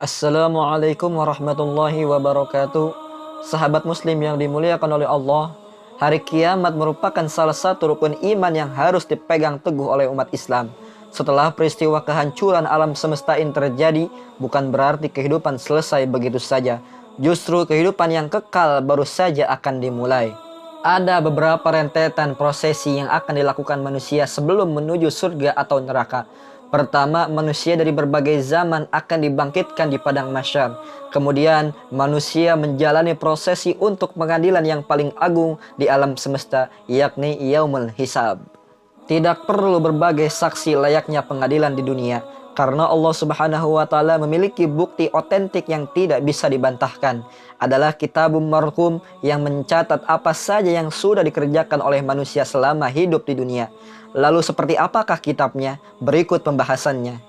Assalamualaikum warahmatullahi wabarakatuh. Sahabat muslim yang dimuliakan oleh Allah, hari kiamat merupakan salah satu rukun iman yang harus dipegang teguh oleh umat Islam. Setelah peristiwa kehancuran alam semesta ini terjadi, bukan berarti kehidupan selesai begitu saja. Justru kehidupan yang kekal baru saja akan dimulai. Ada beberapa rentetan prosesi yang akan dilakukan manusia sebelum menuju surga atau neraka. Pertama, manusia dari berbagai zaman akan dibangkitkan di padang mahsyar. Kemudian, manusia menjalani prosesi untuk pengadilan yang paling agung di alam semesta, yakni Yaumul Hisab. Tidak perlu berbagai saksi layaknya pengadilan di dunia, karena Allah Subhanahu wa taala memiliki bukti otentik yang tidak bisa dibantahkan. Adalah Kitabum Marqum yang mencatat apa saja yang sudah dikerjakan oleh manusia selama hidup di dunia. Lalu seperti apakah kitabnya? Berikut pembahasannya.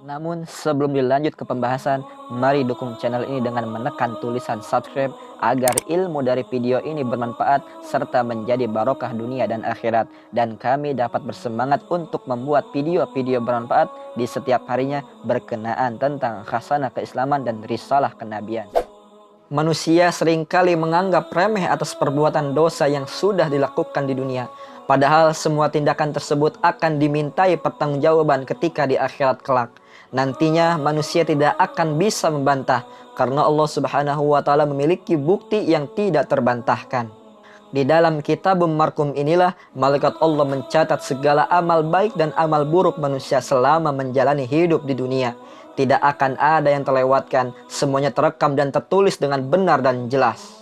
Namun sebelum dilanjut ke pembahasan, mari dukung channel ini dengan menekan tulisan subscribe agar ilmu dari video ini bermanfaat serta menjadi barokah dunia dan akhirat, dan kami dapat bersemangat untuk membuat video-video bermanfaat di setiap harinya berkenaan tentang khasanah keislaman dan risalah kenabian. Manusia seringkali menganggap remeh atas perbuatan dosa yang sudah dilakukan di dunia. Padahal semua tindakan tersebut akan dimintai pertanggungjawaban ketika di akhirat kelak. Nantinya manusia tidak akan bisa membantah karena Allah Subhanahu wa taala memiliki bukti yang tidak terbantahkan. Di dalam Kitabum Marqum inilah malaikat Allah mencatat segala amal baik dan amal buruk manusia selama menjalani hidup di dunia. Tidak akan ada yang terlewatkan, semuanya terekam dan tertulis dengan benar dan jelas.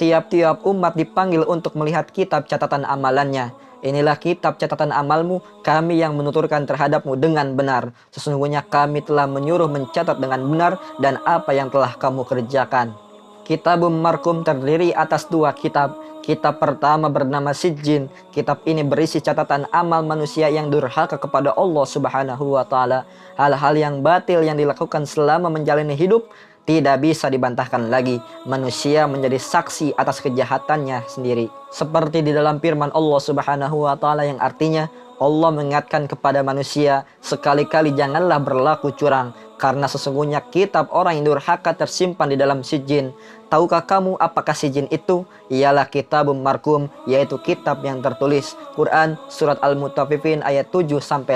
Tiap-tiap umat dipanggil untuk melihat kitab catatan amalannya. Inilah kitab catatan amalmu, kami yang menuturkan terhadapmu dengan benar. Sesungguhnya kami telah menyuruh mencatat dengan benar dan apa yang telah kamu kerjakan. Kitabum Marqum terdiri atas dua kitab. Kitab pertama bernama Sijjin. Kitab ini berisi catatan amal manusia yang durhaka kepada Allah Subhanahu wa taala. Hal-hal yang batil yang dilakukan selama menjalani hidup tidak bisa dibantahkan lagi. Manusia menjadi saksi atas kejahatannya sendiri. Seperti di dalam firman Allah Subhanahu wa taala yang artinya Allah mengingatkan kepada manusia, sekali-kali janganlah berlaku curang, karena sesungguhnya kitab orang yang durhaka tersimpan di dalam Sijjin. Tahukah kamu apakah Sijjin itu? Ialah Kitabum Marqum, yaitu kitab yang tertulis. Quran Surat Al-Mutaffifin ayat 7-9.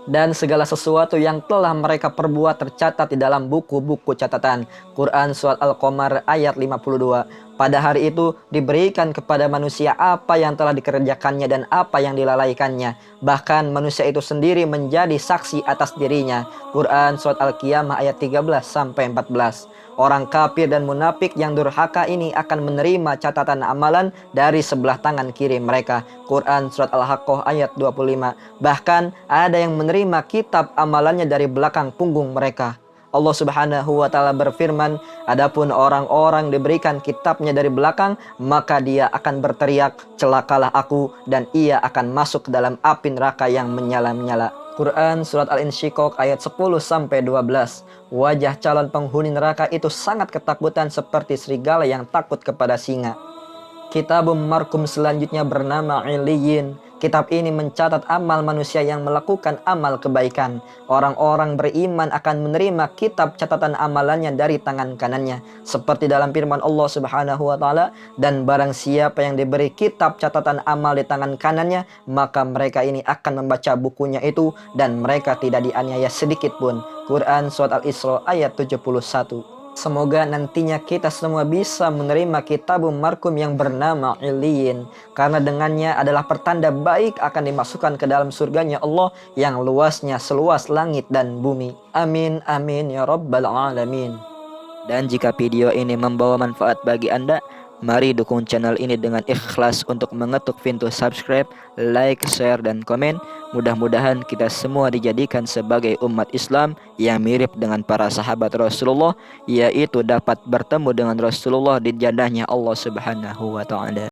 Dan segala sesuatu yang telah mereka perbuat tercatat di dalam buku-buku catatan. Quran Surat Al-Qamar ayat 52. Pada hari itu diberikan kepada manusia apa yang telah dikerjakannya dan apa yang dilalaikannya. Bahkan manusia itu sendiri menjadi saksi atas dirinya. Quran Surat Al-Qiyamah ayat 13-14. Orang kafir dan munafik yang durhaka ini akan menerima catatan amalan dari sebelah tangan kiri mereka. Quran Surat Al-Haqqah ayat 25. Bahkan ada yang menerima kitab amalannya dari belakang punggung mereka. Allah Subhanahu wa taala berfirman, adapun orang-orang diberikan kitabnya dari belakang, maka dia akan berteriak, celakalah aku, dan ia akan masuk ke dalam api neraka yang menyala-nyala. Quran Surat Al-Insyiqaq ayat 10-12. Wajah calon penghuni neraka itu sangat ketakutan seperti serigala yang takut kepada singa. Kitabum Marqum selanjutnya bernama Illiyin. Kitab ini mencatat amal manusia yang melakukan amal kebaikan. Orang-orang beriman akan menerima kitab catatan amalannya dari tangan kanannya. Seperti dalam firman Allah Subhanahu wa taala, dan barang siapa yang diberi kitab catatan amal di tangan kanannya, maka mereka ini akan membaca bukunya itu dan mereka tidak dianiaya sedikit pun. Quran Surat Al-Isra ayat 71. Semoga nantinya kita semua bisa menerima Kitabum Marqum yang bernama Illiyin, karena dengannya adalah pertanda baik akan dimasukkan ke dalam surganya Allah yang luasnya seluas langit dan bumi. Amin amin ya rabbal alamin. Dan jika video ini membawa manfaat bagi Anda, mari dukung channel ini dengan ikhlas untuk mengetuk pintu subscribe, like, share, dan komen. Mudah-mudahan kita semua dijadikan sebagai umat Islam yang mirip dengan para sahabat Rasulullah, yaitu dapat bertemu dengan Rasulullah di jannahnya Allah Subhanahu wa taala.